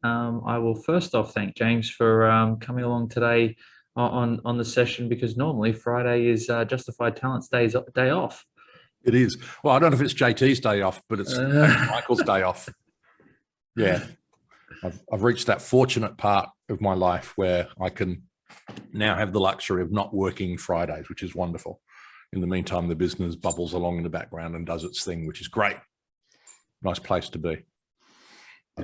I will first off thank James for coming along today on the session because normally Friday is Justified Talent's day off. It is. Well, I don't know if it's JT's day off, but it's Michael's day off. Yeah, I've reached that fortunate part of my life where I can now have the luxury of not working Fridays, which is wonderful. In the meantime, the business bubbles along in the background and does its thing, which is great. Nice place to be.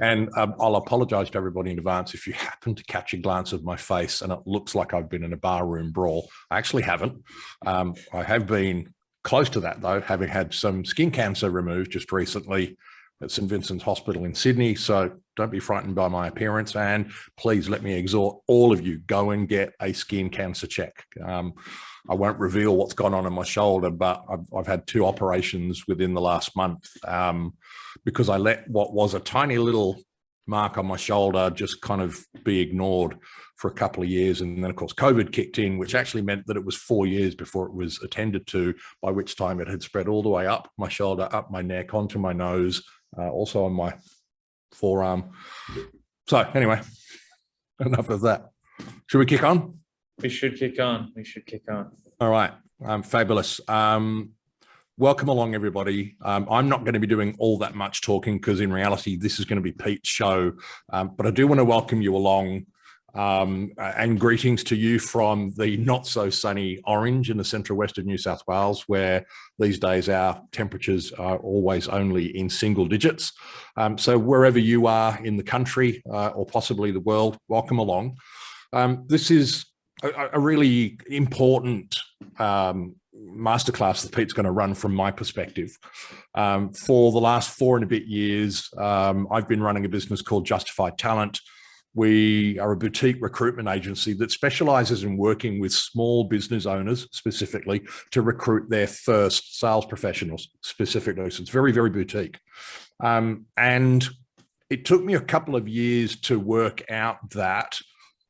And I'll apologize to everybody in advance if you happen to catch a glance of my face and it looks like I've been in a barroom brawl. I actually haven't. I have been close to that, though, having had some skin cancer removed just recently at St. Vincent's Hospital in Sydney. So don't be frightened by my appearance. And please let me exhort all of you, go and get a skin cancer check. I won't reveal what's gone on in my shoulder, but I've had 2 operations within the last month because I let what was a tiny little mark on my shoulder just kind of be ignored for a couple of years. And then, of course, COVID kicked in, which actually meant that it was 4 years before it was attended to, by which time it had spread all the way up my shoulder, up my neck, onto my nose, also on my forearm. So anyway, enough of that. Should we kick on? We should kick on. All right. Fabulous. Welcome along, everybody. I'm not going to be doing all that much talking because in reality, this is going to be Pete's show. But I do want to welcome you along and greetings to you from the not so sunny Orange in the central west of New South Wales, where these days our temperatures are always only in single digits. So wherever you are in the country or possibly the world, welcome along. This is a really important masterclass that Pete's going to run from my perspective. For the last 4 and a bit years, I've been running a business called Justified Talent. We are a boutique recruitment agency that specializes in working with small business owners specifically to recruit their first sales professionals specifically. So it's very, very boutique. And it took me a couple of years to work out that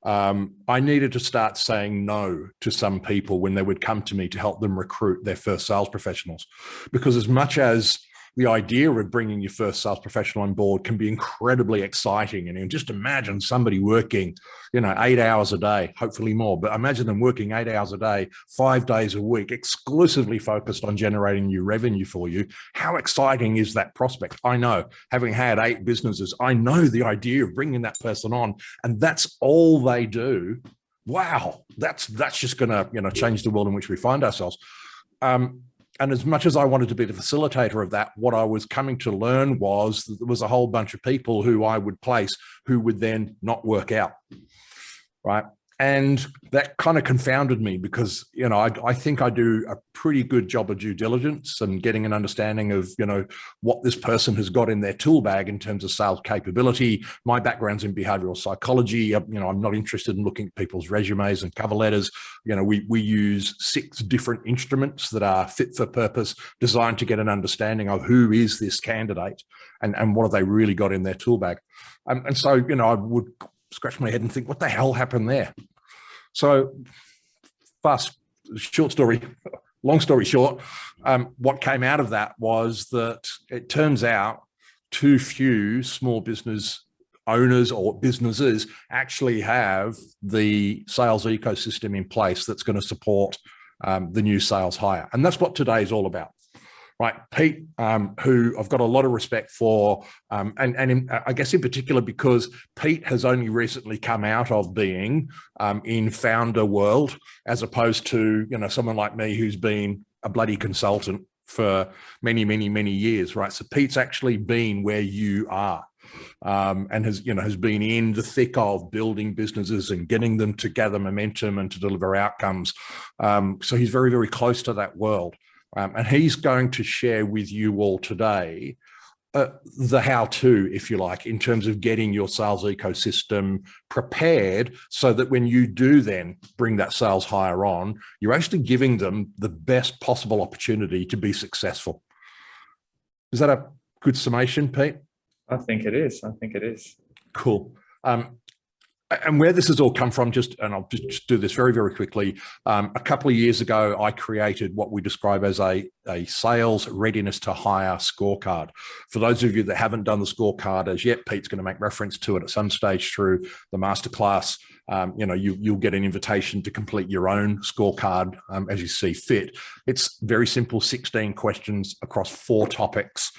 I needed to start saying no to some people when they would come to me to help them recruit their first sales professionals. Because as much as the idea of bringing your first sales professional on board can be incredibly exciting, and just imagine somebody working, 8 hours a day, hopefully more, but imagine them working 8 hours a day, 5 days a week, exclusively focused on generating new revenue for you. How exciting is that prospect? I know, having had 8 businesses, I know the idea of bringing that person on, and that's all they do. Wow, that's just going to change the world in which we find ourselves. And as much as I wanted to be the facilitator of that, what I was coming to learn was that there was a whole bunch of people who I would place who would then not work out, right? And that kind of confounded me because, I think I do a pretty good job of due diligence and getting an understanding of, what this person has got in their tool bag in terms of sales capability. My background's in behavioral psychology. I'm not interested in looking at people's resumes and cover letters. We use 6 different instruments that are fit for purpose, designed to get an understanding of who is this candidate and what have they really got in their tool bag. And so, I would scratch my head and think, what the hell happened there? So long story short, what came out of that was that it turns out too few small business owners or businesses actually have the sales ecosystem in place that's going to support the new sales hire. And that's what today is all about. Right, Pete, who I've got a lot of respect for, I guess in particular because Pete has only recently come out of being in founder world, as opposed to someone like me who's been a bloody consultant for many, many, many years. Right, so Pete's actually been where you are, and has been in the thick of building businesses and getting them to gather momentum and to deliver outcomes. So he's very, very close to that world. And he's going to share with you all today the how-to, if you like, in terms of getting your sales ecosystem prepared so that when you do then bring that sales hire on, you're actually giving them the best possible opportunity to be successful. Is that a good summation, Pete? I think it is. Cool. And where this has all come from, and I'll just do this very, very quickly. A couple of years ago, I created what we describe as a sales readiness to hire scorecard. For those of you that haven't done the scorecard as yet, Pete's going to make reference to it at some stage through the masterclass. You'll get an invitation to complete your own scorecard as you see fit. It's very simple, 16 questions across 4 topics,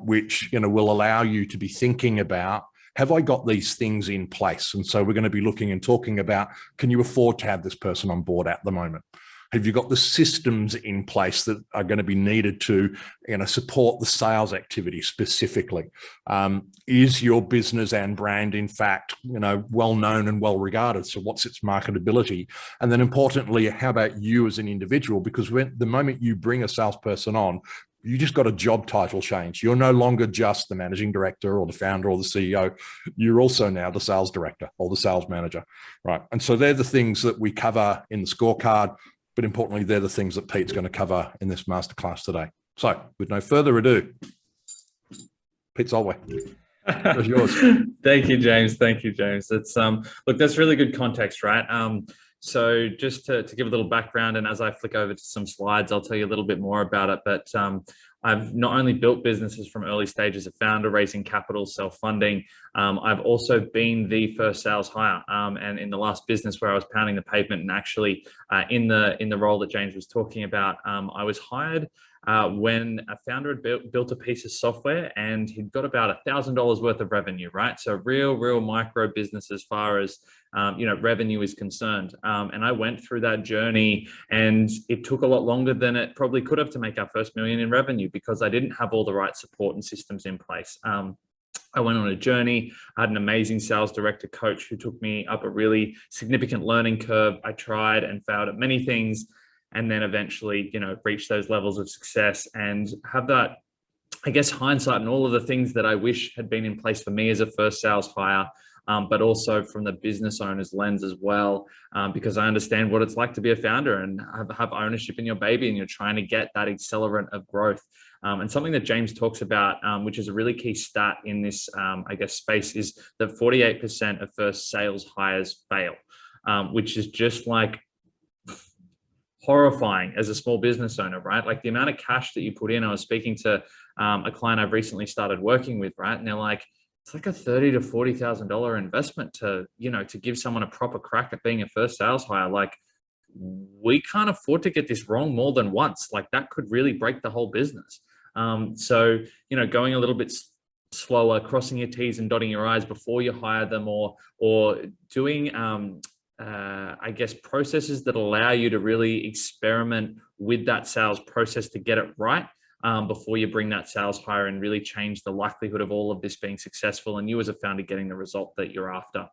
which will allow you to be thinking about, have I got these things in place? And so we're going to be looking and talking about, can you afford to have this person on board at the moment? Have you got the systems in place that are going to be needed to support the sales activity specifically? Is your business and brand, in fact, well known and well regarded? So what's its marketability? And then importantly, how about you as an individual? Because the moment you bring a salesperson on, you just got a job title change. You're no longer just the managing director or the founder or the CEO. You're also now the sales director or the sales manager, right? And so they're the things that we cover in the scorecard, but importantly, they're the things that Pete's going to cover in this masterclass today. So with no further ado, Pete Solway, it's yours. Thank you, James. Thank you, James. It's look, that's really good context, right? So just to give a little background, and as I flick over to some slides, I'll tell you a little bit more about it. But I've not only built businesses from early stages of founder, raising capital, self-funding. I've also been the first sales hire. And in the last business where I was pounding the pavement, and actually in the role that James was talking about, I was hired when a founder had built a piece of software and he'd got about $1,000 worth of revenue, right? So real micro business as far as revenue is concerned. And I went through that journey, and it took a lot longer than it probably could have to make our first $1 million in revenue, because I didn't have all the right support and systems in place. I went on a journey. I had an amazing sales director coach who took me up a really significant learning curve. I tried and failed at many things, and then eventually, reach those levels of success and have that, I guess, hindsight and all of the things that I wish had been in place for me as a first sales hire, but also from the business owner's lens as well, because I understand what it's like to be a founder and have ownership in your baby, and you're trying to get that accelerant of growth. And something that James talks about, which is a really key stat in this, space, is that 48% of first sales hires fail, which is just like horrifying as a small business owner, right? Like the amount of cash that you put in. I was speaking to a client I've recently started working with, right? And they're like, it's like a $30,000 to $40,000 investment to give someone a proper crack at being a first sales hire. Like, we can't afford to get this wrong more than once. Like, that could really break the whole business. So, going a little bit slower, crossing your T's and dotting your I's before you hire them, or doing, processes that allow you to really experiment with that sales process to get it right, before you bring that sales hire and really change the likelihood of all of this being successful and you as a founder getting the result that you're after.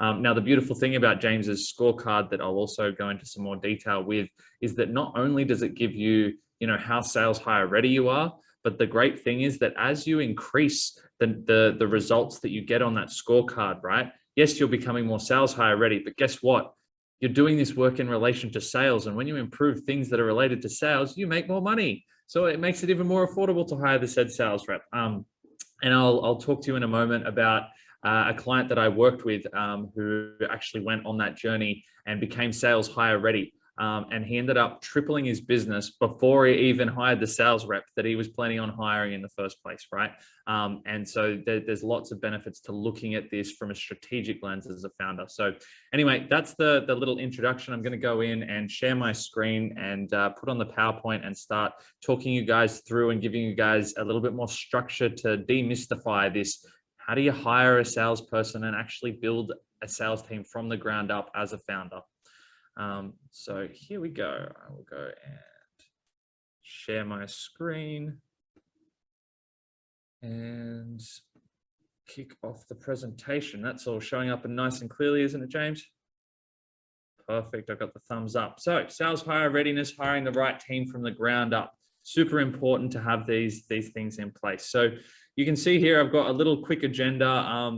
Now, the beautiful thing about James's scorecard that I'll also go into some more detail with is that not only does it give you, how sales hire ready you are, but the great thing is that as you increase the results that you get on that scorecard, right? Yes, you're becoming more sales hire ready, but guess what? You're doing this work in relation to sales. And when you improve things that are related to sales, you make more money. So it makes it even more affordable to hire the said sales rep. And I'll talk to you in a moment about a client that I worked with, who actually went on that journey and became sales hire ready. And he ended up tripling his business before he even hired the sales rep that he was planning on hiring in the first place, right? And so there's lots of benefits to looking at this from a strategic lens as a founder. So anyway, that's the little introduction. I'm going to go in and share my screen and put on the PowerPoint and start talking you guys through and giving you guys a little bit more structure to demystify this. How do you hire a salesperson and actually build a sales team from the ground up as a founder? So here we go. I will go and share my screen and kick off the presentation. That's all showing up and nice and clearly, isn't it, James? Perfect. I've got the thumbs up. So sales hire readiness, hiring the right team from the ground up. Super important to have these things in place. So you can see here, I've got a little quick agenda,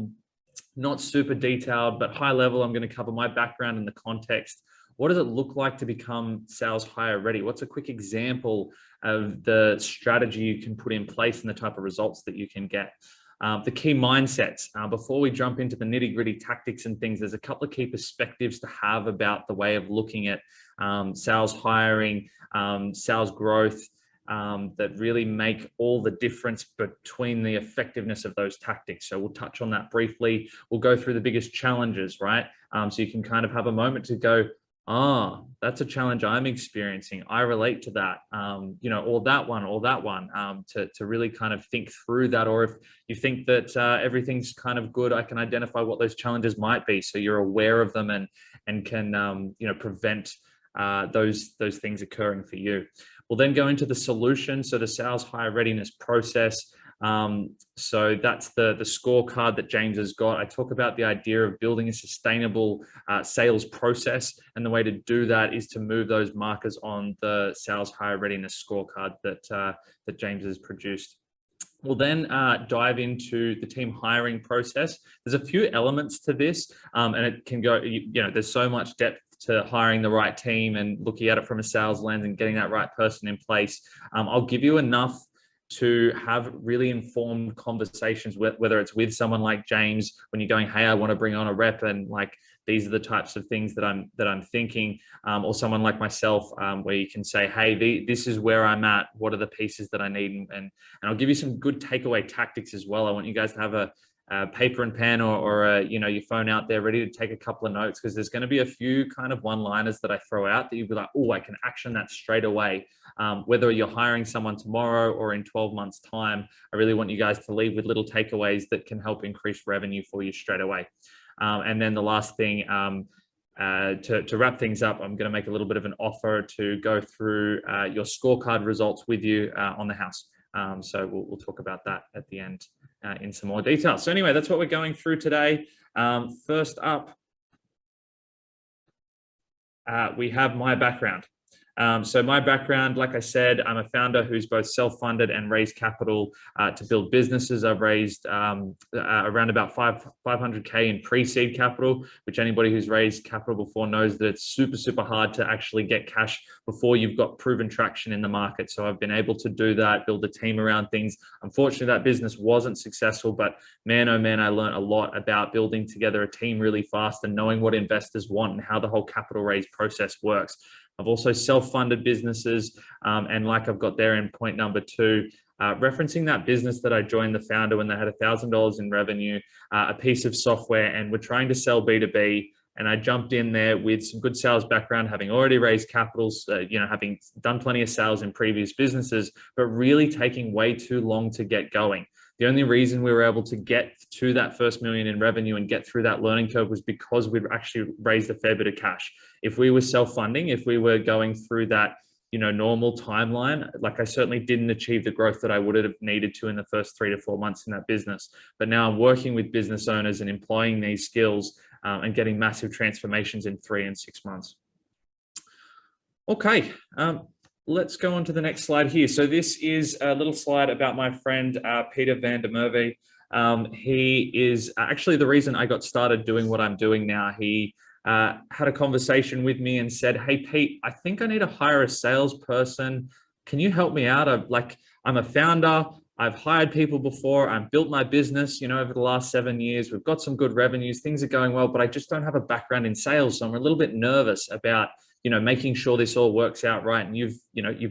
not super detailed, but high level. I'm going to cover my background and the context. What does it look like to become sales hire ready? What's a quick example of the strategy you can put in place and the type of results that you can get? The key mindsets. Before we jump into the nitty-gritty tactics and things, there's a couple of key perspectives to have about the way of looking at sales hiring, sales growth, that really make all the difference between the effectiveness of those tactics. So we'll touch on that briefly. We'll go through the biggest challenges, right? So you can kind of have a moment to go, that's a challenge I'm experiencing. I relate to that, or that one, to really kind of think through that. Or if you think that everything's kind of good, I can identify what those challenges might be, so you're aware of them and can prevent those things occurring for you. We'll then go into the solution, so the sales hire readiness process. So that's the scorecard that James has got. I talk about the idea of building a sustainable sales process, and the way to do that is to move those markers on the sales hire readiness scorecard that James has produced. We'll then dive into the team hiring process. There's a few elements to this, and it can go, there's so much depth to hiring the right team and looking at it from a sales lens and getting that right person in place. I'll give you enough to have really informed conversations, whether it's with someone like James when you're going, hey, I want to bring on a rep, and like these are the types of things that I'm thinking, or someone like myself, where you can say, hey, this is where I'm at. What are the pieces that I need? And I'll give you some good takeaway tactics as well. I want you guys to have a paper and pen or your phone out there ready to take a couple of notes, because there's going to be a few kind of one-liners that I throw out that you'll be like, oh, I can action that straight away. Whether you're hiring someone tomorrow or in 12 months time, I really want you guys to leave with little takeaways that can help increase revenue for you straight away. And then the last thing, to wrap things up, I'm going to make a little bit of an offer to go through your scorecard results with you on the house. So we'll talk about that at the end in some more detail. So anyway, that's what we're going through today. First up, we have my background. So my background, like I said, I'm a founder who's both self-funded and raised capital to build businesses. I've raised around about 500K in pre-seed capital, which anybody who's raised capital before knows that it's super, super hard to actually get cash before you've got proven traction in the market. So I've been able to do that, build a team around things. Unfortunately, that business wasn't successful, but man, oh man, I learned a lot about building together a team really fast and knowing what investors want and how the whole capital raise process works. I've also self-funded businesses, and like I've got there in point number 2, referencing that business that I joined the founder when they had $1,000 in revenue, a piece of software, and we're trying to sell B2B. And I jumped in there with some good sales background, having already raised capitals, having done plenty of sales in previous businesses, but really taking way too long to get going. The only reason we were able to get to that first $1 million in revenue and get through that learning curve was because we'd actually raised a fair bit of cash. If we were self-funding, if we were going through that, normal timeline, like I certainly didn't achieve the growth that I would have needed to in the first 3 to 4 months in that business. But now I'm working with business owners and employing these skills and getting massive transformations in 3 and 6 months. Okay. Let's go on to the next slide here. So this is a little slide about my friend, Peter van der Merwe. He is actually the reason I got started doing what I'm doing now. He had a conversation with me and said, hey, Pete, I think I need to hire a salesperson. Can you help me out? I'm a founder. I've hired people before. I've built my business, over the last 7 years. We've got some good revenues. Things are going well, but I just don't have a background in sales. So I'm a little bit nervous about making sure this all works out right. And you've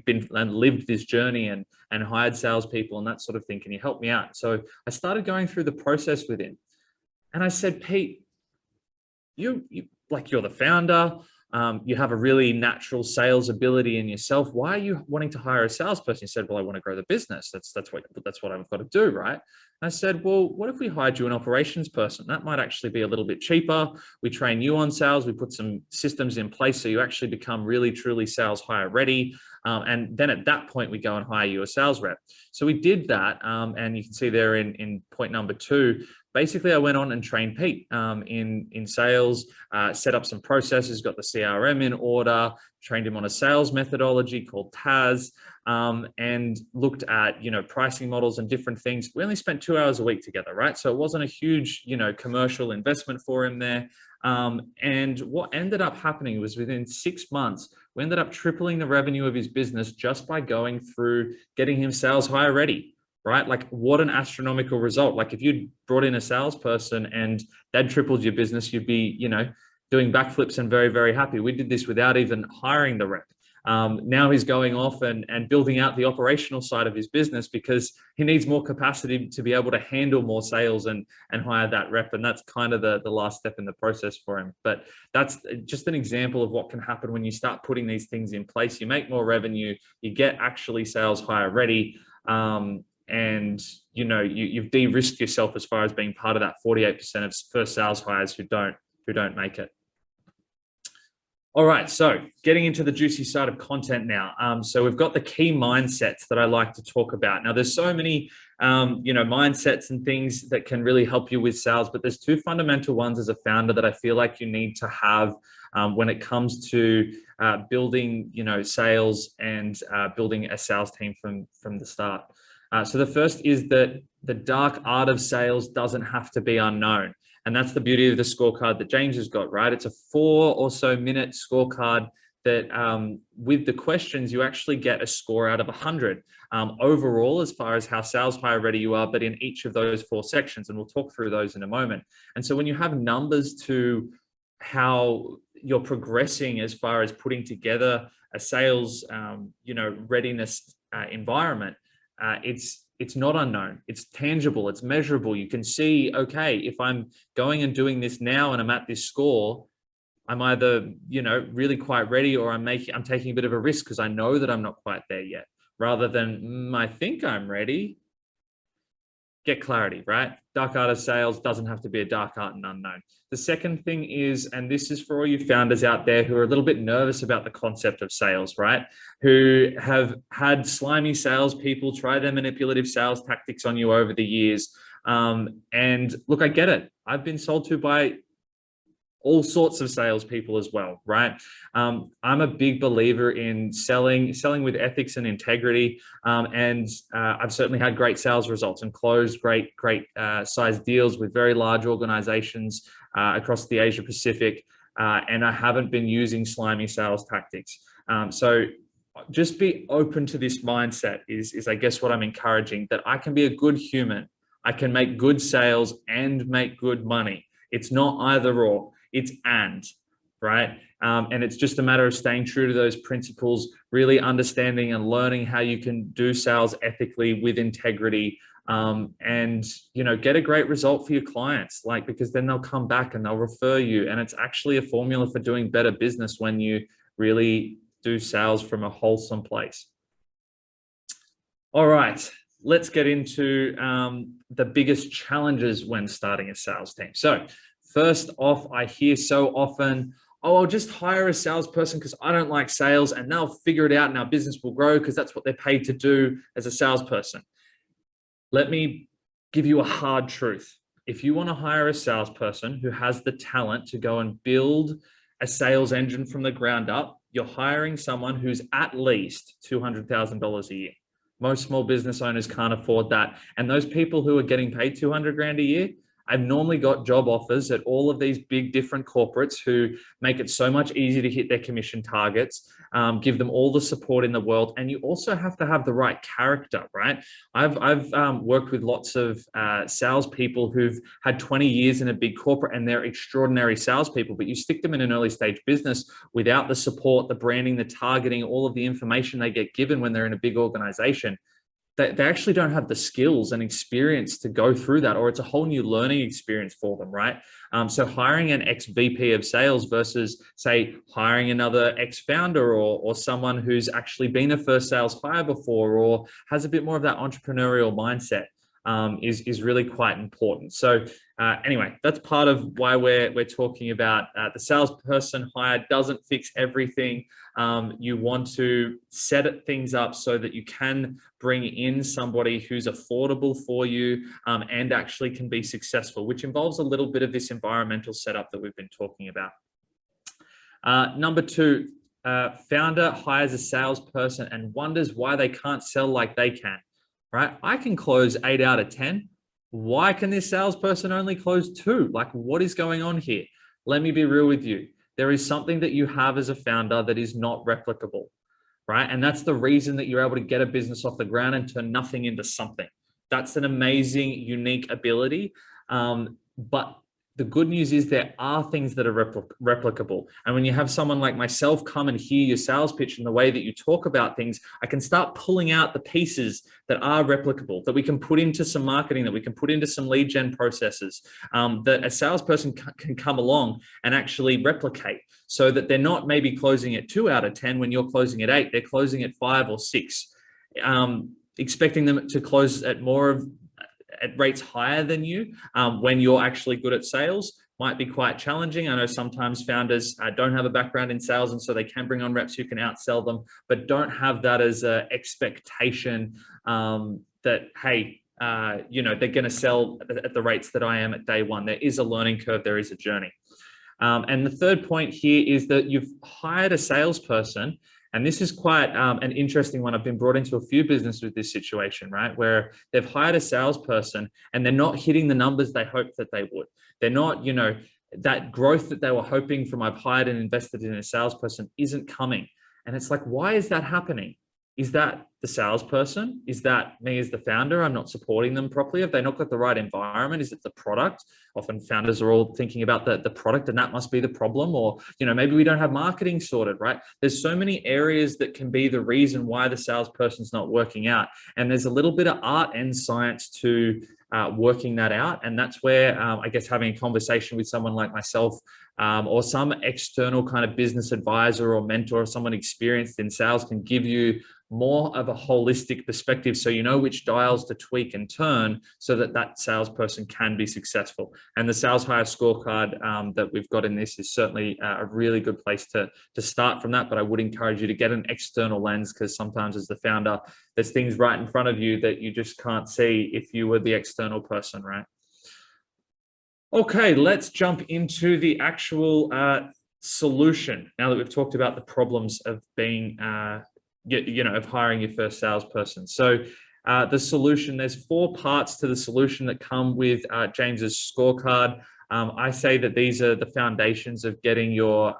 been and lived this journey and hired salespeople and that sort of thing. Can you help me out? So I started going through the process with him, and I said, Pete, you're the founder. You have a really natural sales ability in yourself. Why are you wanting to hire a salesperson? He said, well, I want to grow the business. That's what I've got to do, right? And I said, well, what if we hired you an operations person? That might actually be a little bit cheaper. We train you on sales. We put some systems in place so you actually become really, truly sales hire ready. And then at that point, we go and hire you a sales rep. So we did that. And you can see there in point number 2, basically, I went on and trained Pete in sales, set up some processes, got the CRM in order, trained him on a sales methodology called TAS, and looked at, pricing models and different things. We only spent 2 hours a week together, right? So it wasn't a huge, commercial investment for him there. And what ended up happening was within 6 months, we ended up tripling the revenue of his business just by going through getting him sales hire ready. right? Like what an astronomical result. Like if you brought in a salesperson and they'd tripled your business, you'd be, doing backflips and very, very happy. We did this without even hiring the rep. Now he's going off and building out the operational side of his business because he needs more capacity to be able to handle more sales and hire that rep. And that's kind of the last step in the process for him. But that's just an example of what can happen when you start putting these things in place. You make more revenue, you get actually sales hire ready. And you've de-risked yourself as far as being part of that 48% of first sales hires who don't make it. All right, so getting into the juicy side of content now. So we've got the key mindsets that I like to talk about. Now, there's so many, mindsets and things that can really help you with sales, but there's two fundamental ones as a founder that I feel like you need to have when it comes to building, sales and building a sales team from the start. So the first is that the dark art of sales doesn't have to be unknown. And that's the beauty of the scorecard that James has got, right? It's a 4 or so minute scorecard that with the questions, you actually get a score out of 100 overall, as far as how sales hire ready you are, but in each of those 4 sections. And we'll talk through those in a moment. And so when you have numbers to how you're progressing as far as putting together a sales, readiness environment, it's not unknown. It's tangible. It's measurable. You can see, okay, if I'm going and doing this now and I'm at this score, I'm either, really quite ready, or I'm taking a bit of a risk because I know that I'm not quite there yet, rather than I think I'm ready. Get clarity, right? Dark art of sales doesn't have to be a dark art and unknown. The second thing is, and this is for all you founders out there who are a little bit nervous about the concept of sales, right? Who have had slimy salespeople try their manipulative sales tactics on you over the years. And look, I get it. I've been sold to by all sorts of salespeople as well, right? I'm a big believer in selling with ethics and integrity, and I've certainly had great sales results and closed great size deals with very large organizations across the Asia Pacific, and I haven't been using slimy sales tactics. So just be open to this mindset is I guess what I'm encouraging, that I can be a good human, I can make good sales and make good money. It's not either or. It's and, right? And it's just a matter of staying true to those principles, really understanding and learning how you can do sales ethically with integrity, and, get a great result for your clients, because then they'll come back and they'll refer you. And it's actually a formula for doing better business when you really do sales from a wholesome place. All right, let's get into the biggest challenges when starting a sales team. So first off, I hear so often, oh, I'll just hire a salesperson because I don't like sales and they'll figure it out and our business will grow because that's what they're paid to do as a salesperson. Let me give you a hard truth. If you want to hire a salesperson who has the talent to go and build a sales engine from the ground up, you're hiring someone who's at least $200,000 a year. Most small business owners can't afford that. And those people who are getting paid 200 grand a year, I've normally got job offers at all of these big different corporates who make it so much easier to hit their commission targets, give them all the support in the world. And you also have to have the right character, right? I've worked with lots of salespeople who've had 20 years in a big corporate and they're extraordinary salespeople, but you stick them in an early stage business without the support, the branding, the targeting, all of the information they get given when they're in a big organization. They actually don't have the skills and experience to go through that, or it's a whole new learning experience for them, right? So hiring an ex-VP of sales versus, say, hiring another ex-founder or someone who's actually been a first sales hire before or has a bit more of that entrepreneurial mindset is really quite important. So anyway, that's part of why we're talking about the salesperson hire doesn't fix everything. You want to set things up so that you can bring in somebody who's affordable for you and actually can be successful, which involves a little bit of this environmental setup that we've been talking about. Number 2, founder hires a salesperson and wonders why they can't sell like they can. Right? I can close 8 out of 10. Why can this salesperson only close 2? What is going on here? Let me be real with you. There is something that you have as a founder that is not replicable, right? And that's the reason that you're able to get a business off the ground and turn nothing into something. That's an amazing, unique ability. But the good news is there are things that are replicable. And when you have someone like myself come and hear your sales pitch and the way that you talk about things, I can start pulling out the pieces that are replicable, that we can put into some marketing, that we can put into some lead gen processes, that a salesperson can come along and actually replicate, so that they're not maybe closing at 2 out of 10 when you're closing at 8, they're closing at 5 or 6. Expecting them to close at rates higher than you when you're actually good at sales might be quite challenging. I know sometimes founders don't have a background in sales, and so they can bring on reps who can outsell them, but don't have that as an expectation that, hey, they're going to sell at the rates that I am at day one. There is a learning curve. There is a journey. And the third point here is that you've hired a salesperson. And this is quite an interesting one. I've been brought into a few businesses with this situation, right? Where they've hired a salesperson and they're not hitting the numbers they hoped that they would. They're not, that growth that they were hoping from, I've hired and invested in a salesperson, isn't coming. And it's like, why is that happening? Is that the salesperson? Is that me as the founder? I'm not supporting them properly. Have they not got the right environment? Is it the product? Often founders are all thinking about the product, and that must be the problem. Or, maybe we don't have marketing sorted, right? There's so many areas that can be the reason why the salesperson's not working out. And there's a little bit of art and science to working that out. And that's where I guess having a conversation with someone like myself or some external kind of business advisor or mentor, or someone experienced in sales, can give you more of a holistic perspective, so you know which dials to tweak and turn so that salesperson can be successful. And the sales hire scorecard that we've got in this is certainly a really good place to start from that. But I would encourage you to get an external lens, because sometimes as the founder, there's things right in front of you that you just can't see if you were the external person, right? Okay, let's jump into the actual solution. Now that we've talked about the problems of being of hiring your first salesperson. So the solution, there's 4 parts to the solution that come with James's scorecard. I say that these are the foundations of getting your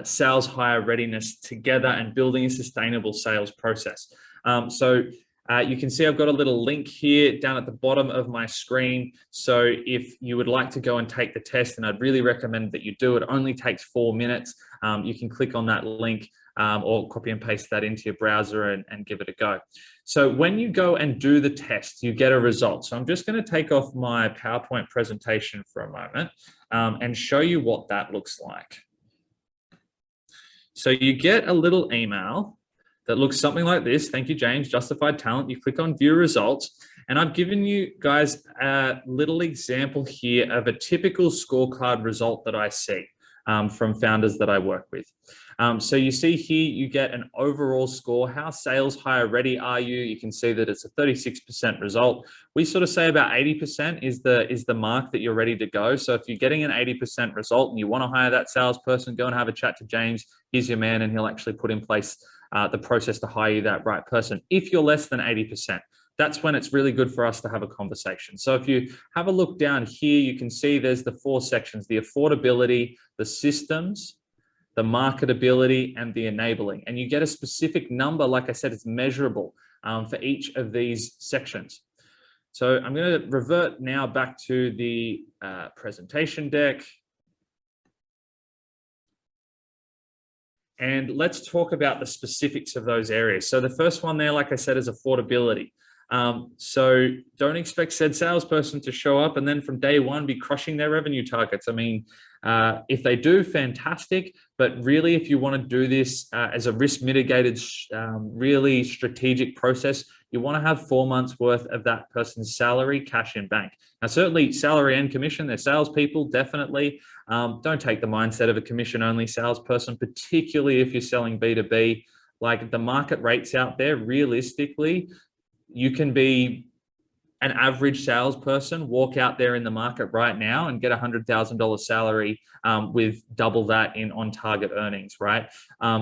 sales hire readiness together and building a sustainable sales process. You can see I've got a little link here down at the bottom of my screen. So if you would like to go and take the test, and I'd really recommend that you do, it only takes 4 minutes. You can click on that link or copy and paste that into your browser and give it a go. So when you go and do the test, you get a result. So I'm just going to take off my PowerPoint presentation for a moment and show you what that looks like. So you get a little email that looks something like this. Thank you, James, Justified Talent. You click on View Results, and I've given you guys a little example here of a typical scorecard result that I see from founders that I work with. So you see here, you get an overall score. How sales hire ready are you? You can see that it's a 36% result. We sort of say about 80% is the mark that you're ready to go. So if you're getting an 80% result and you want to hire that salesperson, go and have a chat to James. He's your man, and he'll actually put in place the process to hire you that right person. If you're less than 80%, that's when it's really good for us to have a conversation. So if you have a look down here, you can see there's the 4 sections: the affordability, the systems, the marketability, and the enabling. And you get a specific number. Like I said, it's measurable for each of these sections. So I'm going to revert now back to the presentation deck. And let's talk about the specifics of those areas. So the first one there, like I said, is affordability. So don't expect said salesperson to show up and then from day one be crushing their revenue targets. I mean, if they do, fantastic. But really, if you want to do this as a risk mitigated, really strategic process, you want to have 4 months worth of that person's salary cash in bank. Now, certainly salary and commission, they're salespeople, definitely. Don't take the mindset of a commission only salesperson, particularly if you're selling B2B. Like the market rates out there, realistically, you can be an average salesperson, walk out there in the market right now and get $100,000 salary with double that in on-target earnings, right?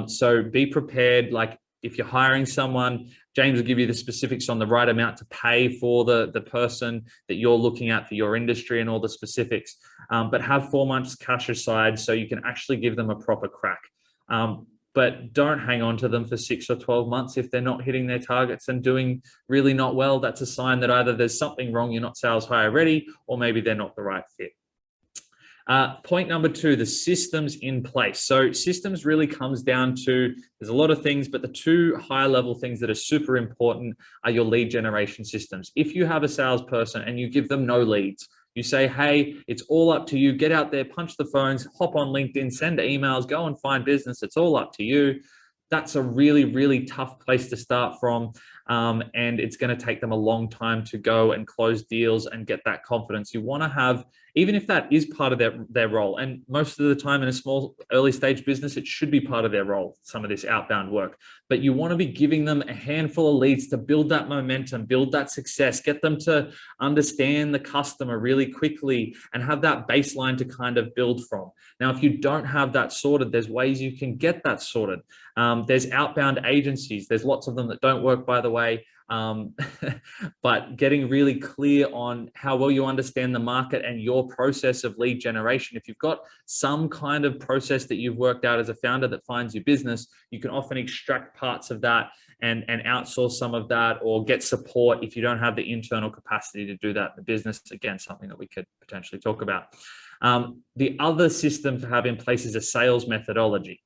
So be prepared. Like if you're hiring someone, James will give you the specifics on the right amount to pay for the person that you're looking at for your industry and all the specifics. But have 4 months cash aside so you can actually give them a proper crack. but don't hang on to them for 6 or 12 months. If they're not hitting their targets and doing really not well, that's a sign that either there's something wrong, you're not sales hire ready, or maybe they're not the right fit. Point number 2, the systems in place. So systems really comes down to, there's a lot of things, but the 2 high level things that are super important are your lead generation systems. If you have a salesperson and you give them no leads, you say, hey, it's all up to you. Get out there, punch the phones, hop on LinkedIn, send emails, go and find business. It's all up to you. That's a really, really tough place to start from. And it's going to take them a long time to go and close deals and get that confidence. You want to have, even if that is part of their role, and most of the time in a small early stage business, it should be part of their role, some of this outbound work, but you want to be giving them a handful of leads to build that momentum, build that success, get them to understand the customer really quickly and have that baseline to kind of build from. Now, if you don't have that sorted, there's ways you can get that sorted. There's outbound agencies. There's lots of them that don't work, by the way. But getting really clear on how well you understand the market and your process of lead generation. If you've got some kind of process that you've worked out as a founder that finds your business, you can often extract parts of that and outsource some of that, or get support if you don't have the internal capacity to do that in the business. Again, something that we could potentially talk about. The other system to have in place is a sales methodology.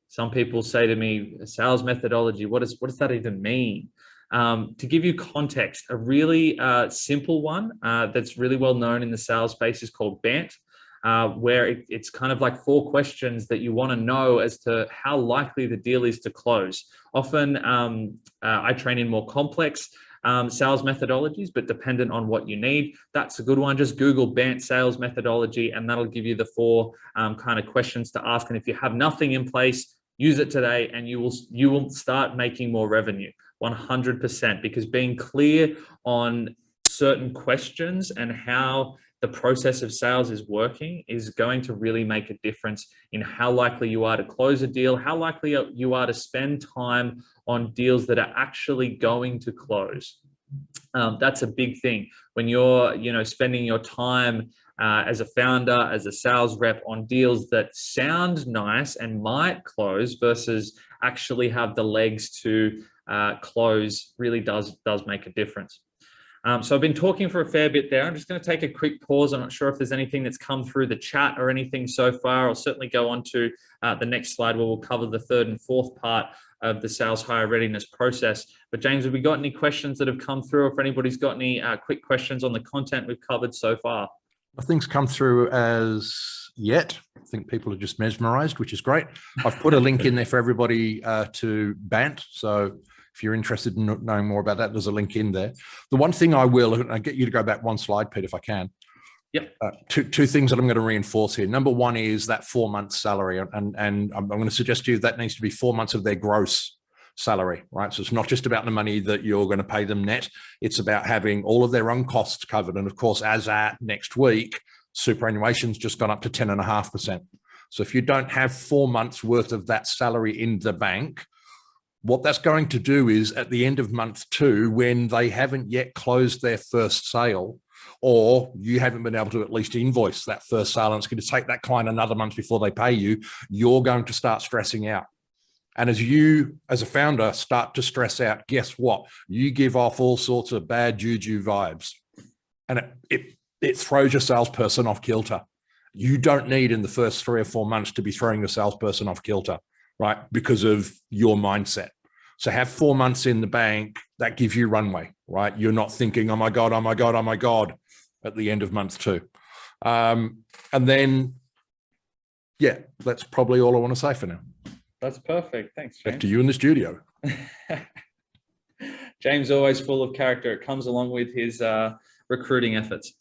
Some people say to me, a sales methodology, what does that even mean? To give you context, a really simple one that's really well known in the sales space is called BANT, where it's kind of like 4 questions that you want to know as to how likely the deal is to close. Often I train in more complex sales methodologies, but dependent on what you need. That's a good one. Just Google BANT sales methodology, and that'll give you the 4 kind of questions to ask. And if you have nothing in place, use it today, and you will start making more revenue. 100%, because being clear on certain questions and how the process of sales is working is going to really make a difference in how likely you are to close a deal, how likely you are to spend time on deals that are actually going to close. That's a big thing when you're, spending your time as a founder, as a sales rep on deals that sound nice and might close versus actually have the legs to close really does make a difference. So I've been talking for a fair bit there. I'm just going to take a quick pause. I'm not sure if there's anything that's come through the chat or anything so far. I'll certainly go on to the next slide where we'll cover the 3rd and 4th part of the sales hire readiness process. But James, have we got any questions that have come through, or if anybody's got any quick questions on the content we've covered so far? Nothing's come through as yet. I think people are just mesmerized, which is great. I've put a link in there for everybody to BANT. So if you're interested in knowing more about that, there's a link in there. The one thing I will, and I get you to go back 1 slide, Pete, if I can. Yep. Two things that I'm going to reinforce here. Number 1 is that 4 months salary. And I'm going to suggest to you that needs to be 4 months of their gross salary, right? So it's not just about the money that you're going to pay them net. It's about having all of their own costs covered. And of course, as at next week, superannuation's just gone up to 10.5%. So if you don't have 4 months worth of that salary in the bank, what that's going to do is at the end of month 2, when they haven't yet closed their first sale, or you haven't been able to at least invoice that first sale, and it's going to take that client another month before they pay you, you're going to start stressing out. And as you, as a founder, start to stress out, guess what? You give off all sorts of bad juju vibes, and it throws your salesperson off kilter. You don't need in the first 3 or 4 months to be throwing your salesperson off kilter, right? Because of your mindset. So have 4 months in the bank. That gives you runway, right? You're not thinking, oh my God, oh my God, oh my God, at the end of month 2. And then, yeah, that's probably all I want to say for now. That's perfect. Thanks, James. Back to you in the studio. James, always full of character. It comes along with his recruiting efforts.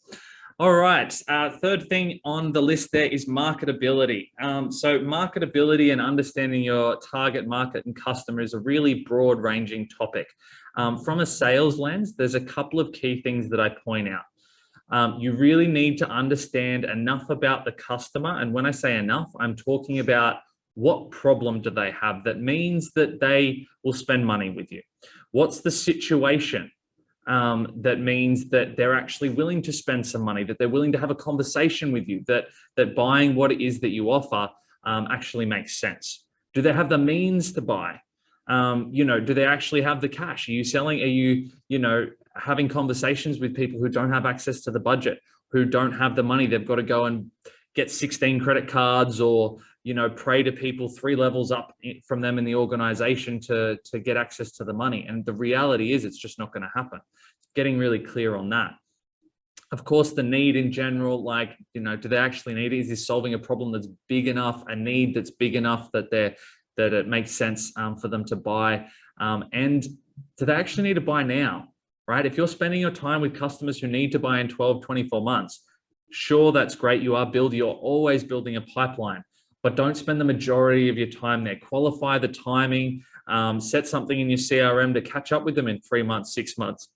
All right. 3rd thing on the list there is marketability. So marketability and understanding your target market and customer is a really broad ranging topic. From a sales lens, there's a couple of key things that I point out. You really need to understand enough about the customer. And when I say enough, I'm talking about what problem do they have that means that they will spend money with you? What's the situation that means that they're actually willing to spend some money, that they're willing to have a conversation with you, that buying what it is that you offer actually makes sense? Do they have the means to buy? Do they actually have the cash? Are you selling? Are you, having conversations with people who don't have access to the budget, who don't have the money? They've got to go and get 16 credit cards, or, pray to people 3 levels up from them in the organization to get access to the money. And the reality is it's just not going to happen. Getting really clear on that. Of course, the need in general, do they actually need it? Is this solving a problem that's big enough, a need that's big enough that it makes sense for them to buy? And do they actually need to buy now, right? If you're spending your time with customers who need to buy in 12, 24 months, sure, that's great. You're always building a pipeline, but don't spend the majority of your time there. Qualify the timing, set something in your CRM to catch up with them in 3 months, 6 months,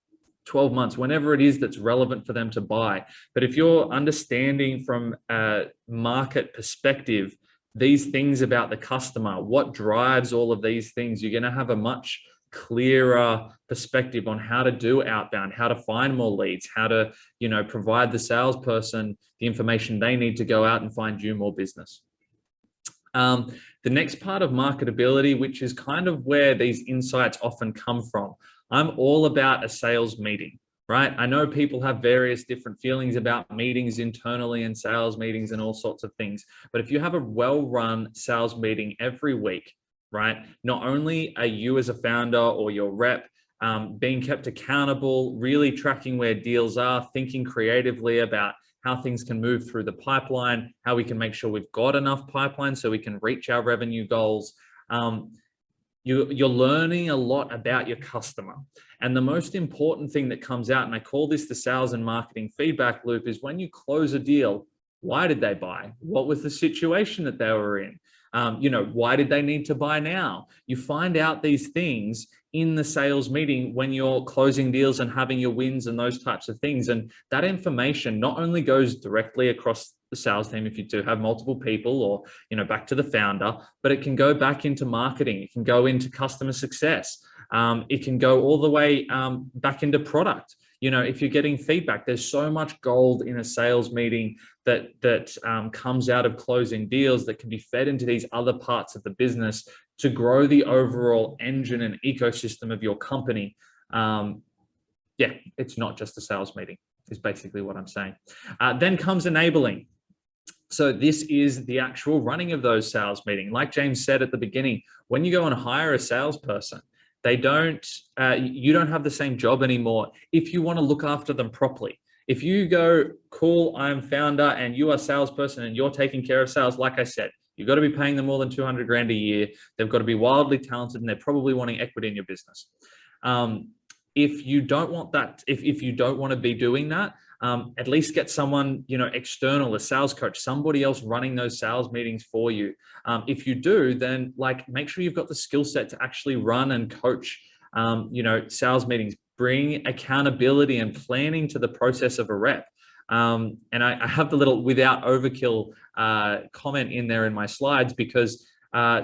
12 months, whenever it is that's relevant for them to buy. But if you're understanding from a market perspective these things about the customer, what drives all of these things, you're going to have a much clearer perspective on how to do outbound, how to find more leads, how to, provide the salesperson the information they need to go out and find you more business. The next part of marketability, which is kind of where these insights often come from. I'm all about a sales meeting, right? I know people have various different feelings about meetings internally and sales meetings and all sorts of things. But if you have a well-run sales meeting every week, right? Not only are you as a founder or your rep being kept accountable, really tracking where deals are, thinking creatively about how things can move through the pipeline, how we can make sure we've got enough pipeline so we can reach our revenue goals. You're learning a lot about your customer. And the most important thing that comes out, and I call this the sales and marketing feedback loop, is when you close a deal, why did they buy? What was the situation that they were in? Why did they need to buy now? You find out these things in the sales meeting when you're closing deals and having your wins and those types of things. And that information not only goes directly across the sales team if you do have multiple people, or, back to the founder, but it can go back into marketing. It can go into customer success. It can go all the way back into product. If you're getting feedback, there's so much gold in a sales meeting that comes out of closing deals that can be fed into these other parts of the business to grow the overall engine and ecosystem of your company. It's not just a sales meeting, is basically what I'm saying. Then comes enabling. So this is the actual running of those sales meetings. Like James said at the beginning, when you go and hire a salesperson, you don't have the same job anymore if you want to look after them properly. If you go, cool, I'm founder and you are salesperson and you're taking care of sales, like I said, you've got to be paying them more than 200 grand a year. They've got to be wildly talented and they're probably wanting equity in your business. If you don't want that, if you don't want to be doing that, at least get someone, external, a sales coach, somebody else running those sales meetings for you. If you do, then make sure you've got the skill set to actually run and coach, sales meetings. Bring accountability and planning to the process of a rep. And I have the little without overkill comment in there in my slides because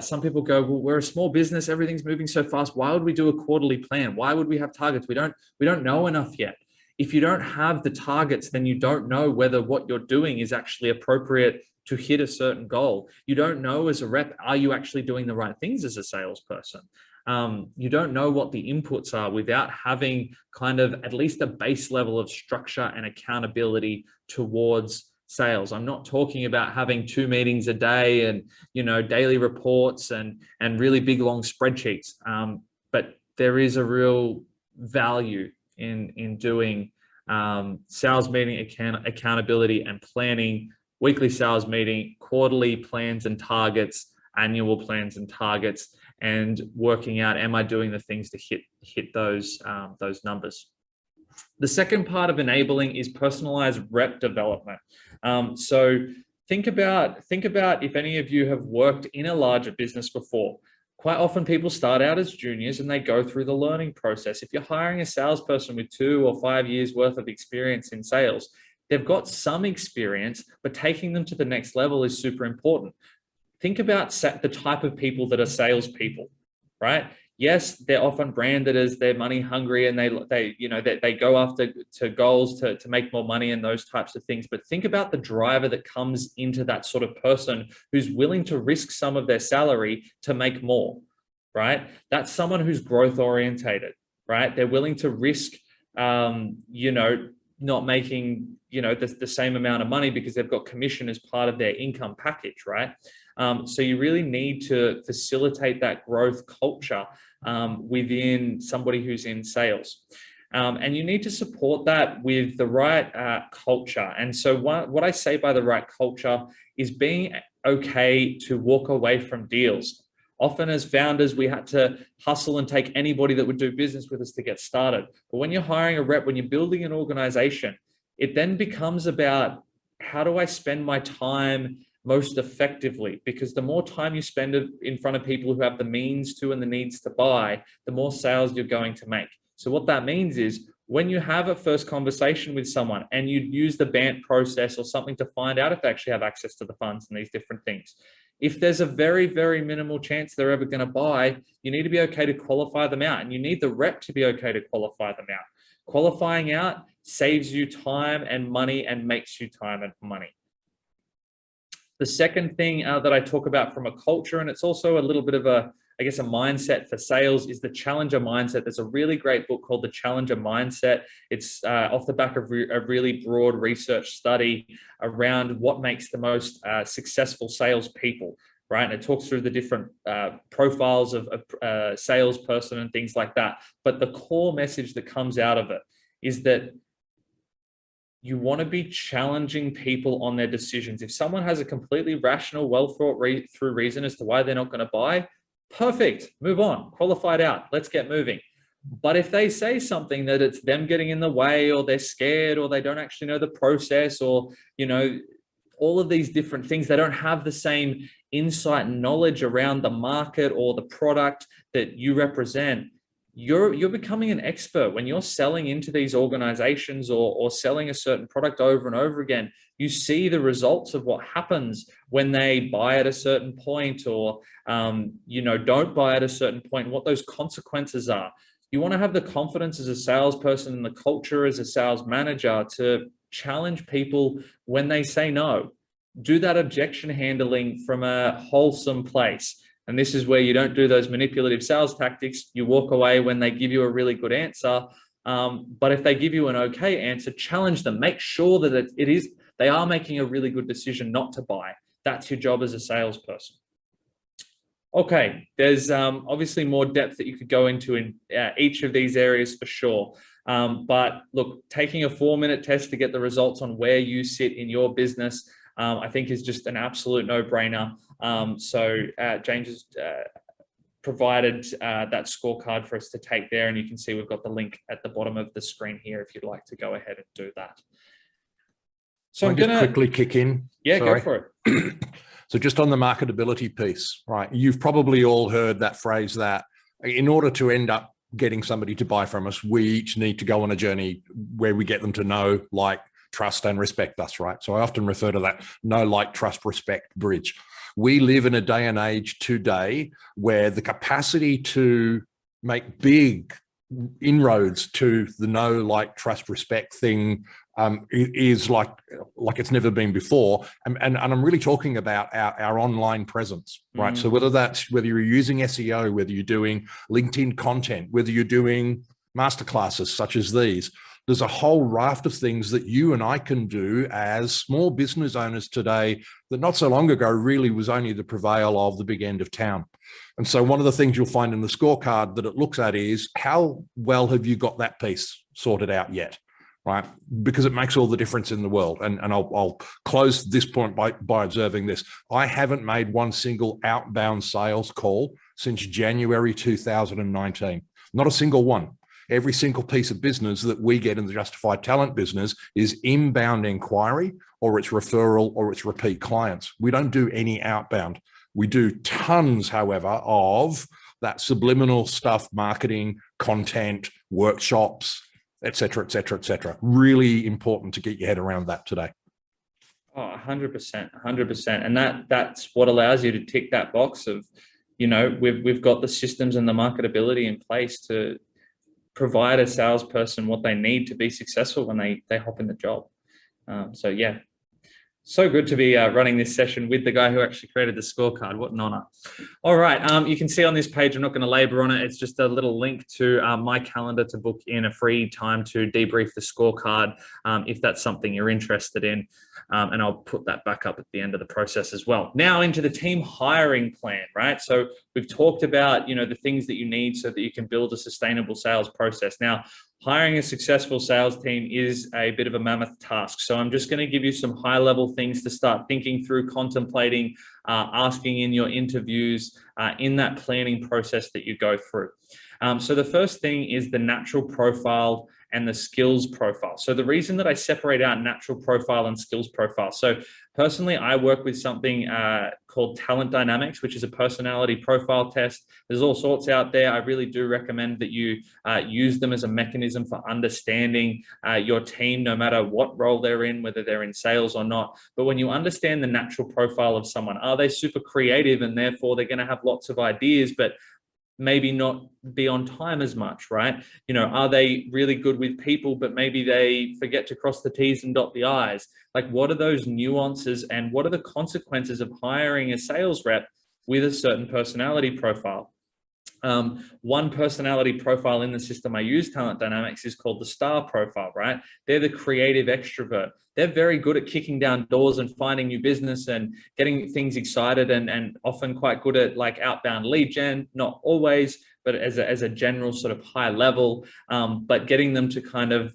some people go, well, we're a small business, everything's moving so fast. Why would we do a quarterly plan? Why would we have targets? We don't know enough yet. If you don't have the targets, then you don't know whether what you're doing is actually appropriate to hit a certain goal. You don't know as a rep, are you actually doing the right things as a salesperson? You don't know what the inputs are without having kind of at least a base level of structure and accountability towards sales. I'm not talking about having 2 meetings a day and, daily reports and really big, long spreadsheets. But there is a real value in doing sales meeting, accountability and planning, weekly sales meeting, quarterly plans and targets, annual plans and targets, and working out, am I doing the things to hit those numbers? The second part of enabling is personalized rep development. So think about if any of you have worked in a larger business before. Quite often people start out as juniors and they go through the learning process. If you're hiring a salesperson with 2 or 5 years worth of experience in sales, they've got some experience, but taking them to the next level is super important. Think about the type of people that are salespeople, right? Yes, they're often branded as they're money hungry and they go after to goals to make more money and those types of things. But think about the driver that comes into that sort of person who's willing to risk some of their salary to make more, right? That's someone who's growth orientated, right? They're willing to risk, not making, the same amount of money because they've got commission as part of their income package, right? So you really need to facilitate that growth culture within somebody who's in sales. And you need to support that with the right culture. And so what I say by the right culture is being okay to walk away from deals. Often as founders, we had to hustle and take anybody that would do business with us to get started. But when you're hiring a rep, when you're building an organization, it then becomes about how do I spend my time most effectively? Because the more time you spend in front of people who have the means to and the needs to buy, the more sales you're going to make. So what that means is when you have a first conversation with someone and you use the BANT process or something to find out if they actually have access to the funds and these different things, if there's a very, very minimal chance they're ever going to buy, you need to be okay to qualify them out. And you need the rep to be okay to qualify them out. Qualifying out saves you time and money and makes you time and money. The second thing that I talk about from a culture, and it's also a little bit of a mindset for sales, is the challenger mindset. There's a really great book called The Challenger Mindset. It's off the back of a really broad research study around what makes the most successful salespeople, right? And it talks through the different profiles of a salesperson and things like that. But the core message that comes out of it is that you want to be challenging people on their decisions. If someone has a completely rational, well thought through reason as to why they're not going to buy, perfect, move on, qualified out, let's get moving. But if they say something that it's them getting in the way, or they're scared, or they don't actually know the process, or, all of these different things, they don't have the same insight and knowledge around the market or the product that you represent, you're becoming an expert. When you're selling into these organizations or selling a certain product over and over again, you see the results of what happens when they buy at a certain point or, don't buy at a certain point, what those consequences are. You want to have the confidence as a salesperson and the culture as a sales manager to challenge people when they say no. Do that objection handling from a wholesome place. And this is where you don't do those manipulative sales tactics. You walk away when they give you a really good answer. But if they give you an okay answer, challenge them. Make sure that they are making a really good decision not to buy. That's your job as a salesperson. Okay, there's obviously more depth that you could go into in each of these areas for sure. But look, taking a 4-minute test to get the results on where you sit in your business, I think is just an absolute no-brainer. So James has provided that scorecard for us to take there, and you can see we've got the link at the bottom of the screen here if you'd like to go ahead and do that. So I'm going to quickly kick in. Yeah, Sorry. go for it. So just on the marketability piece, right? You've probably all heard that phrase that in order to end up getting somebody to buy from us, we each need to go on a journey where we get them to know, like, trust and respect us, right? So I often refer to that know, like, trust, respect bridge. We live in a day and age today where the capacity to make big inroads to the know, like, trust, respect thing is like it's never been before. And I'm really talking about our online presence, right? So whether you're using SEO, whether you're doing LinkedIn content, whether you're doing masterclasses such as these, there's a whole raft of things that you and I can do as small business owners today that not so long ago really was only the prevail of the big end of town. And so one of the things you'll find in the scorecard that it looks at is how well have you got that piece sorted out yet, right? Because it makes all the difference in the world. And I'll close this point by observing this. I haven't made one single outbound sales call since January 2019, not a single one. Every single piece of business that we get in the Justified Talent business is inbound inquiry, or it's referral, or it's repeat clients. We don't do any outbound. We do tons, however, of that subliminal stuff, marketing, content, workshops, et cetera, et cetera, et cetera. Really important to get your head around that today. Oh, 100%, 100%. And that's what allows you to tick that box of, we've got the systems and the marketability in place to provide a salesperson what they need to be successful when they hop in the job. So yeah, so good to be running this session with the guy who actually created the scorecard. What an honor. All right. You can see on this page, I'm not going to labor on it. It's just a little link to my calendar to book in a free time to debrief the scorecard if that's something you're interested in. And I'll put that back up at the end of the process as well. Now into the team hiring plan, right? So we've talked about, the things that you need so that you can build a sustainable sales process. Now, hiring a successful sales team is a bit of a mammoth task. So I'm just going to give you some high-level things to start thinking through, contemplating, asking in your interviews, in that planning process that you go through. So the first thing is the natural profile and the skills profile. So the reason that I separate out natural profile and skills profile. So personally, I work with something called Talent Dynamics, which is a personality profile test. There's all sorts out there. I really do recommend that you use them as a mechanism for understanding your team, no matter what role they're in, whether they're in sales or not. But when you understand the natural profile of someone, are they super creative and therefore they're going to have lots of ideas, but maybe not be on time as much, right? Are they really good with people, but maybe they forget to cross the T's and dot the I's? Like, what are those nuances and what are the consequences of hiring a sales rep with a certain personality profile? One personality profile in the system I use, Talent Dynamics, is called the star profile, right? They're the creative extrovert. They're very good at kicking down doors and finding new business and getting things excited and often quite good at like outbound lead gen, not always, but as a general sort of high level, but getting them to kind of,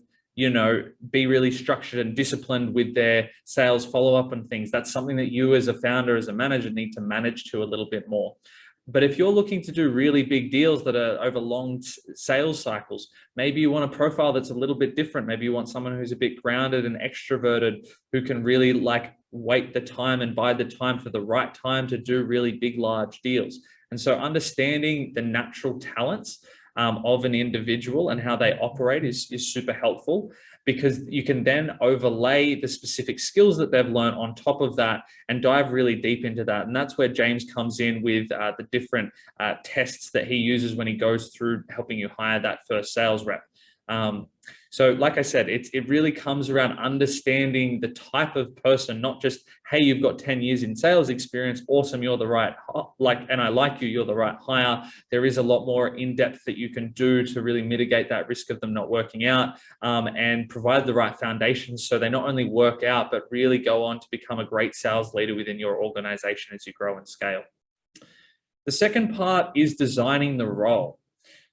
be really structured and disciplined with their sales follow-up and things. That's something that you as a founder, as a manager, need to manage to a little bit more. But if you're looking to do really big deals that are over long sales cycles, maybe you want a profile that's a little bit different. Maybe you want someone who's a bit grounded and extroverted, who can really wait the time and bide the time for the right time to do really big, large deals. And so understanding the natural talents of an individual and how they operate is super helpful, because you can then overlay the specific skills that they've learned on top of that and dive really deep into that. And that's where James comes in with the different tests that he uses when he goes through helping you hire that first sales rep. So like I said, it really comes around understanding the type of person, not just, hey, you've got 10 years in sales experience. Awesome. You're the right, and I like you, you're the right hire. There is a lot more in depth that you can do to really mitigate that risk of them not working out, and provide the right foundations so they not only work out, but really go on to become a great sales leader within your organization as you grow and scale. The second part is designing the role.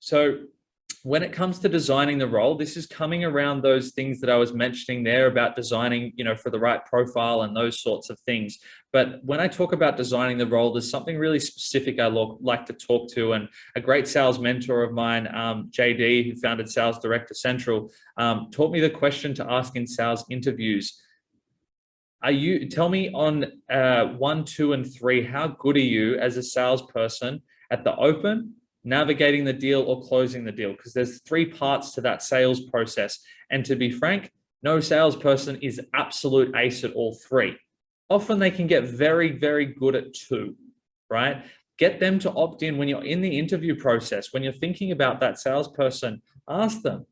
So when it comes to designing the role, this is coming around those things that I was mentioning there about designing, for the right profile and those sorts of things. But when I talk about designing the role, there's something really specific I like to talk to. And a great sales mentor of mine, JD, who founded Sales Director Central, taught me the question to ask in sales interviews. Tell me on 1, 2, and 3, how good are you as a salesperson at the open, navigating the deal, or closing the deal? Because there's 3 parts to that sales process. And to be frank, no salesperson is absolute ace at all 3. Often they can get very, very good at 2, right? Get them to opt in when you're in the interview process. When you're thinking about that salesperson, ask them,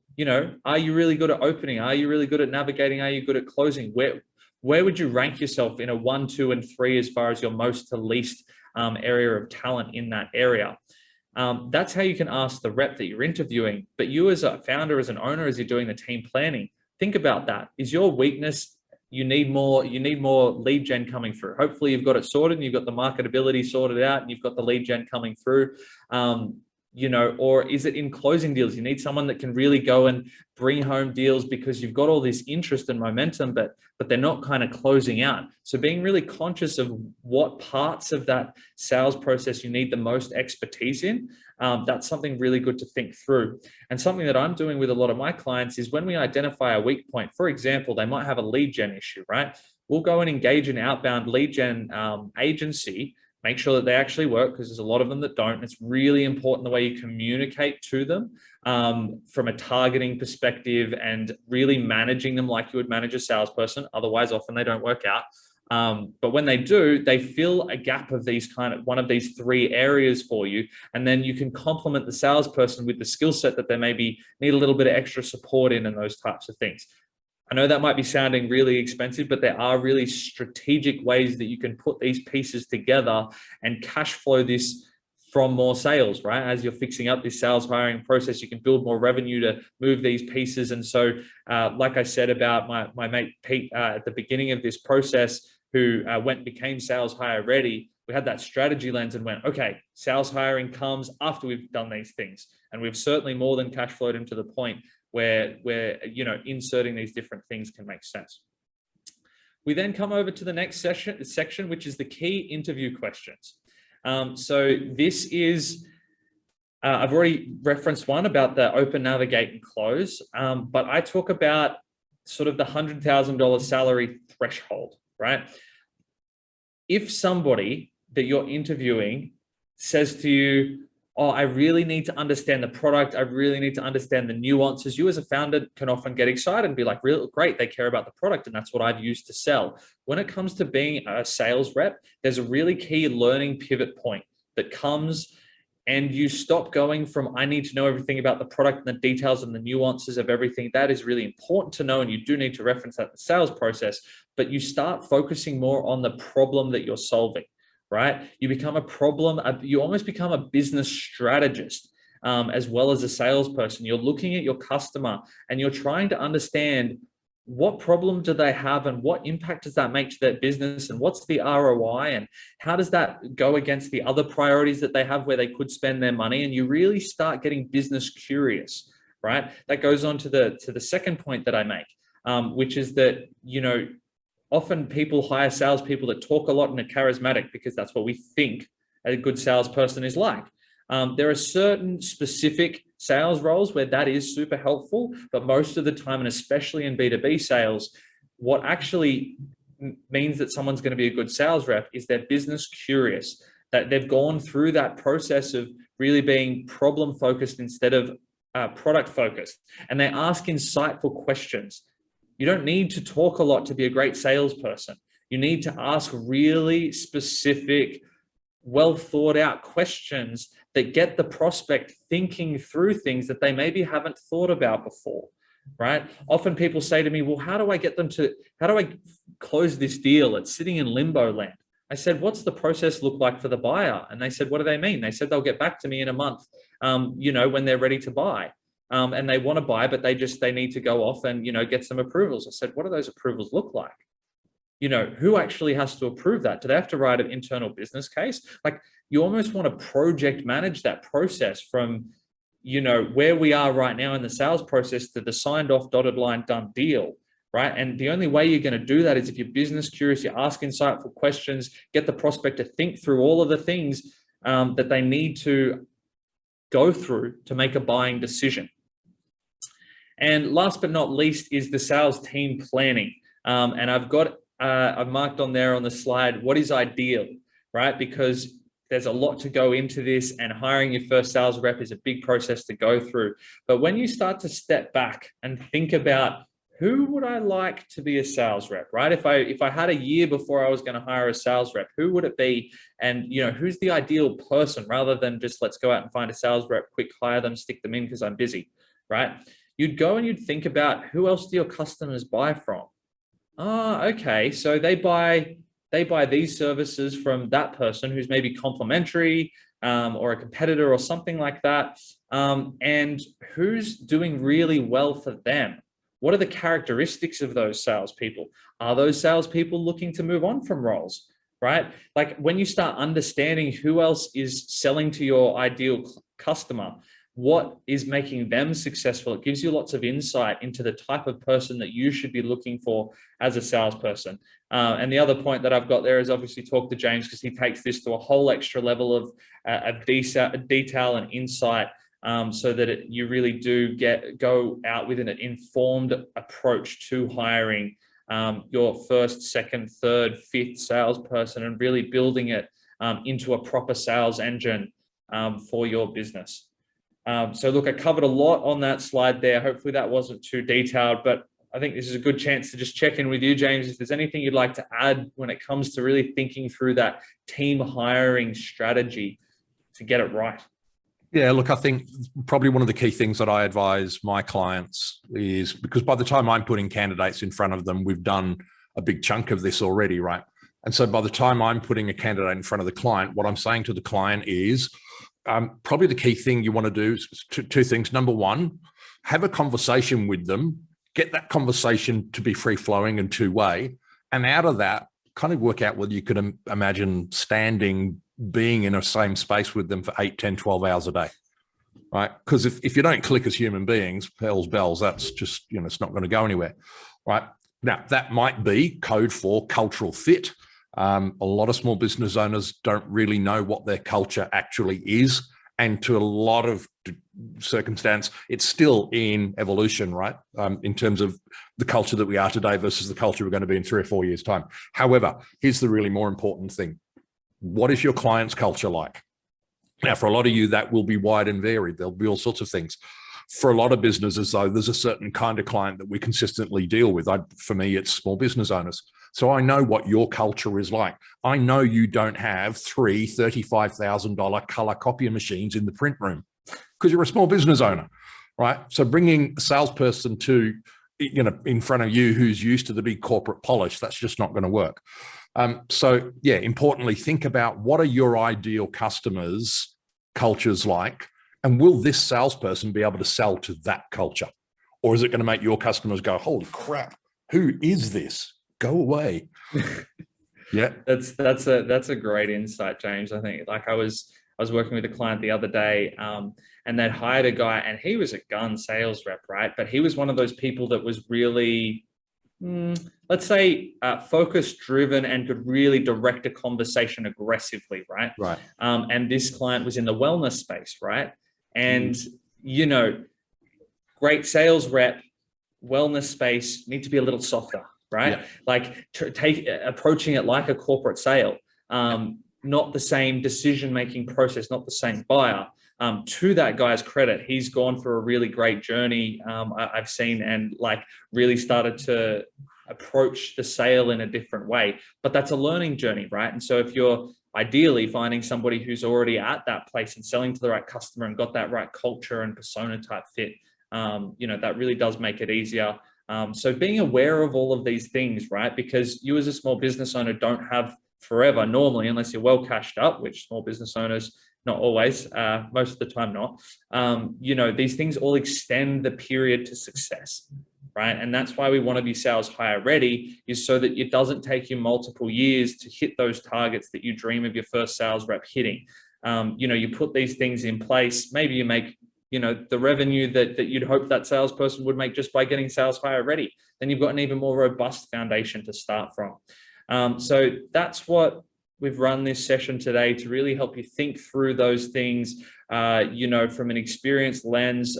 are you really good at opening? Are you really good at navigating? Are you good at closing? Where would you rank yourself in a 1, 2, and 3 as far as your most to least area of talent in that area? That's how you can ask the rep that you're interviewing. But you as a founder, as an owner, as you're doing the team planning, think about that. Is your weakness, you need more lead gen coming through. Hopefully you've got it sorted and you've got the marketability sorted out and you've got the lead gen coming through. Or is it in closing deals? You need someone that can really go and bring home deals because you've got all this interest and momentum, but they're not kind of closing out. So being really conscious of what parts of that sales process you need the most expertise in, that's something really good to think through. And something that I'm doing with a lot of my clients is when we identify a weak point, for example, they might have a lead gen issue, right? We'll go and engage an outbound lead gen agency. Make sure that they actually work, because there's a lot of them that don't. It's really important the way you communicate to them from a targeting perspective and really managing them like you would manage a salesperson. Otherwise, often they don't work out. But when they do, they fill a gap of one of these three areas for you. And then you can complement the salesperson with the skill set that they maybe need a little bit of extra support in and those types of things. I know that might be sounding really expensive, but there are really strategic ways that you can put these pieces together and cash flow this from more sales, right? As you're fixing up this sales hiring process, you can build more revenue to move these pieces. And so, like I said about my mate Pete at the beginning of this process, who became sales hire ready, we had that strategy lens and went, okay, sales hiring comes after we've done these things. And we've certainly more than cash flowed him to the point where inserting these different things can make sense. We then come over to the next section, which is the key interview questions. So this is, I've already referenced one about the open, navigate, and close, but I talk about sort of the $100,000 salary threshold, right? If somebody that you're interviewing says to you, oh, I really need to understand the product, I really need to understand the nuances, you as a founder can often get excited and be like, really great, they care about the product, and that's what I've used to sell. When it comes to being a sales rep, there's a really key learning pivot point that comes, and you stop going from, I need to know everything about the product and the details and the nuances of everything. That is really important to know, and you do need to reference that in the sales process, but you start focusing more on the problem that you're solving. Right? You almost become a business strategist as well as a salesperson. You're looking at your customer and you're trying to understand what problem do they have and what impact does that make to their business and what's the ROI and how does that go against the other priorities that they have where they could spend their money, and you really start getting business curious, right? That goes on to the second point that I make, which is that, often people hire salespeople that talk a lot and are charismatic because that's what we think a good salesperson is like. There are certain specific sales roles where that is super helpful, but most of the time, and especially in B2B sales, what actually means that someone's going to be a good sales rep is they're business curious, that they've gone through that process of really being problem focused instead of product focused, and they ask insightful questions. You don't need to talk a lot to be a great salesperson. You need to ask really specific, well thought out questions that get the prospect thinking through things that they maybe haven't thought about before, right? Often people say to me, well, how do I close this deal? It's sitting in limbo land. I said, what's the process look like for the buyer? And they said, what do they mean? They said, they'll get back to me in a month, when they're ready to buy. And they want to buy, but they need to go off and, get some approvals. I said, what do those approvals look like? Who actually has to approve that? Do they have to write an internal business case? Like, you almost want to project manage that process from, where we are right now in the sales process to the signed off dotted line done deal, right? And the only way you're going to do that is if you're business curious, you ask insightful questions, get the prospect to think through all of the things that they need to go through to make a buying decision. And last but not least is the sales team planning. And I've marked on there on the slide, what is ideal, right? Because there's a lot to go into this, and hiring your first sales rep is a big process to go through. But when you start to step back and think about, who would I like to be a sales rep, right? If I had a year before I was going to hire a sales rep, who would it be? And, who's the ideal person, rather than just let's go out and find a sales rep, quick hire them, stick them in because I'm busy, right? You'd go and you'd think about, who else do your customers buy from? Okay, so they buy these services from that person who's maybe complementary or a competitor or something like that. And who's doing really well for them? What are the characteristics of those salespeople? Are those salespeople looking to move on from roles, right? Like, when you start understanding who else is selling to your ideal customer, what is making them successful, it gives you lots of insight into the type of person that you should be looking for as a salesperson. And the other point that I've got there is obviously talk to James, because he takes this to a whole extra level of detail and insight, so that you really do go out with an informed approach to hiring your first, second, third, fifth salesperson, and really building it into a proper sales engine for your business. So look, I covered a lot on that slide there. Hopefully that wasn't too detailed, but I think this is a good chance to just check in with you, James, if there's anything you'd like to add when it comes to really thinking through that team hiring strategy to get it right. Yeah, look, I think probably one of the key things that I advise my clients is, because by the time I'm putting candidates in front of them, we've done a big chunk of this already, right? And so by the time I'm putting a candidate in front of the client, what I'm saying to the client is probably the key thing you want to do is two things. Number one, have a conversation with them, get that conversation to be free-flowing and two-way, and out of that, kind of work out whether you could imagine being in a same space with them for 8, 10, 12 hours a day, right? Because if you don't click as human beings, bells, that's just, it's not going to go anywhere, right? Now, that might be code for cultural fit. A lot of small business owners don't really know what their culture actually is. And to a lot of circumstance, it's still in evolution, right? In terms of the culture that we are today versus the culture we're going to be in 3 or 4 years' time. However, here's the really more important thing. What is your client's culture like? Now, for a lot of you, that will be wide and varied. There'll be all sorts of things. For a lot of businesses, though, there's a certain kind of client that we consistently deal with. For me, it's small business owners. So I know what your culture is like. I know you don't have 3 $35,000 color copier machines in the print room because you're a small business owner, right? So bringing a salesperson to, in front of you who's used to the big corporate polish, that's just not going to work. So yeah, importantly, think about what are your ideal customers' cultures like, and will this salesperson be able to sell to that culture? Or is it going to make your customers go, holy crap, who is this? Go away. Yeah. That's a great insight, James. I think I was working with a client the other day, and they'd hired a guy, and he was a gun sales rep, right? But he was one of those people that was really, let's say, focus driven and could really direct a conversation aggressively, right? Right. And this client was in the wellness space, right? And, great sales rep, wellness space, need to be a little softer, right? Yeah. Like approaching it like a corporate sale, not the same decision-making process, not the same buyer. To that guy's credit, he's gone for a really great journey I've seen, and really started to approach the sale in a different way. But that's a learning journey, right? And so if you're ideally finding somebody who's already at that place and selling to the right customer and got that right culture and persona type fit, that really does make it easier. So being aware of all of these things, right? Because you as a small business owner don't have forever normally, unless you're well cashed up, which small business owners, not always, most of the time not. These things all extend the period to success, right? And that's why we want to be sales hire ready, is so that it doesn't take you multiple years to hit those targets that you dream of your first sales rep hitting. You put these things in place, maybe you make the revenue that you'd hope that salesperson would make just by getting sales hire ready. Then you've got an even more robust foundation to start from. So that's what we've run this session today, to really help you think through those things, from an experienced lens.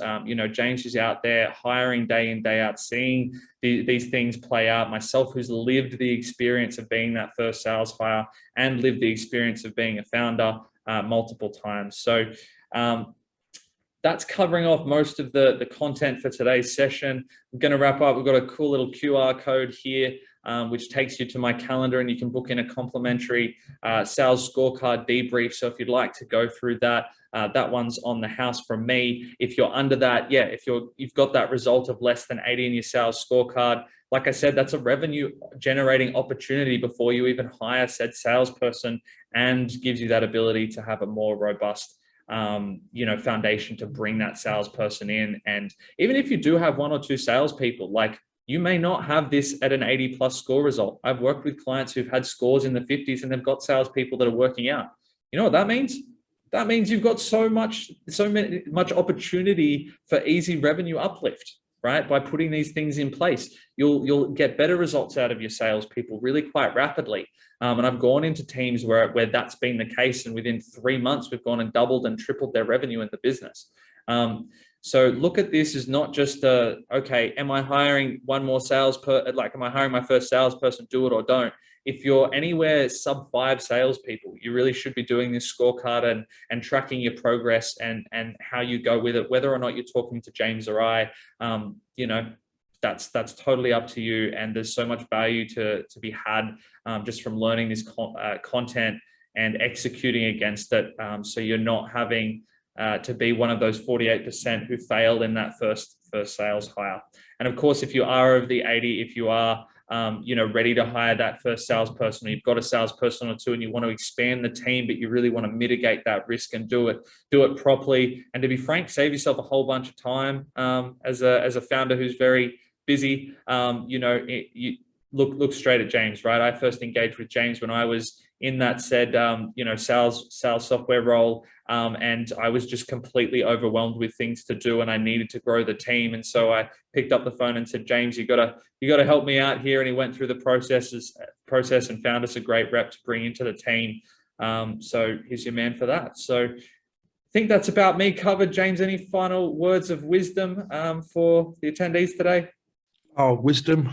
James, who's out there hiring day in, day out, seeing these things play out. Myself, who's lived the experience of being that first sales hire and lived the experience of being a founder multiple times. So that's covering off most of the content for today's session. I'm going to wrap up. We've got a cool little QR code here, which takes you to my calendar, and you can book in a complimentary sales scorecard debrief. So if you'd like to go through that, that one's on the house from me. If you're under that, if you've got that result of less than 80 in your sales scorecard, like I said, that's a revenue generating opportunity before you even hire said salesperson, and gives you that ability to have a more robust foundation to bring that salesperson in. And even if you do have 1 or 2 salespeople, you may not have this at an 80+ score result. I've worked with clients who've had scores in the 50s, and they've got salespeople that are working out. You know what that means? That means you've got so much opportunity for easy revenue uplift, right? By putting these things in place, you'll get better results out of your salespeople really quite rapidly. And I've gone into teams where that's been the case, and within 3 months, we've gone and doubled and tripled their revenue in the business. So look at this as not just okay, am I hiring one more am I hiring my first salesperson, do it or don't? If you're anywhere sub 5 salespeople, you really should be doing this scorecard and tracking your progress and how you go with it, whether or not you're talking to James or I. that's totally up to you. And there's so much value to be had just from learning this content and executing against it. So you're not having to be one of those 48% who failed in that first sales hire. And of course, if you are over the 80, if you are ready to hire that first salesperson, or you've got a salesperson or two and you want to expand the team, but you really want to mitigate that risk and do it properly. And to be frank, save yourself a whole bunch of time as a founder who's very busy. Look straight at James, right? I first engaged with James when I was in that said, sales software role. And I was just completely overwhelmed with things to do, and I needed to grow the team. And so I picked up the phone and said, James, you gotta help me out here. And he went through the process and found us a great rep to bring into the team. So he's your man for that. So I think that's about me covered. James, any final words of wisdom for the attendees today? Oh, wisdom.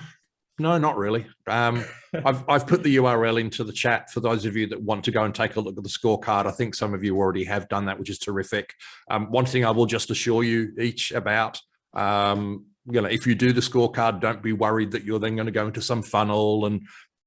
No, not really. I've put the URL into the chat for those of you that want to go and take a look at the scorecard. I think some of you already have done that, which is terrific. One thing I will just assure you each about, if you do the scorecard, don't be worried that you're then going to go into some funnel and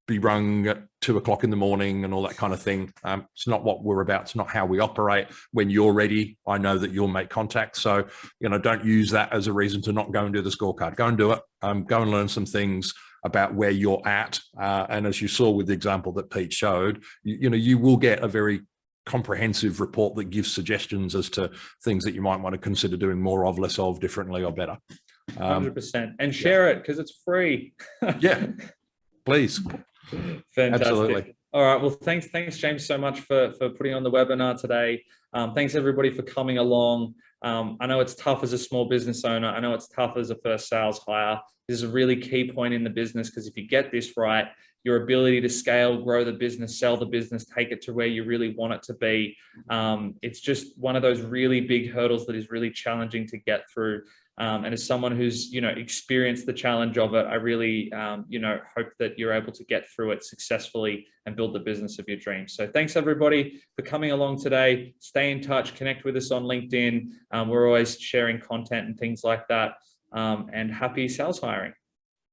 be rung at 2 o'clock in the morning and all that kind of thing. It's not what we're about. It's not how we operate. When you're ready, I know that you'll make contact. So, don't use that as a reason to not go and do the scorecard. Go and do it. Go and learn some things about where you're at. And as you saw with the example that Pete showed, you will get a very comprehensive report that gives suggestions as to things that you might want to consider doing more of, less of, differently, or better. 100%. And share it because it's free. Yeah, please. Fantastic. Absolutely. All right. Well, thanks, James, so much for putting on the webinar today. Thanks everybody for coming along. I know it's tough as a small business owner. I know it's tough as a first sales hire. This is a really key point in the business, because if you get this right, your ability to scale, grow the business, sell the business, take it to where you really want it to be. It's just one of those really big hurdles that is really challenging to get through. And as someone who's, experienced the challenge of it, I really, hope that you're able to get through it successfully and build the business of your dreams. So thanks everybody for coming along today. Stay in touch, connect with us on LinkedIn. We're always sharing content and things like that. And happy sales hiring.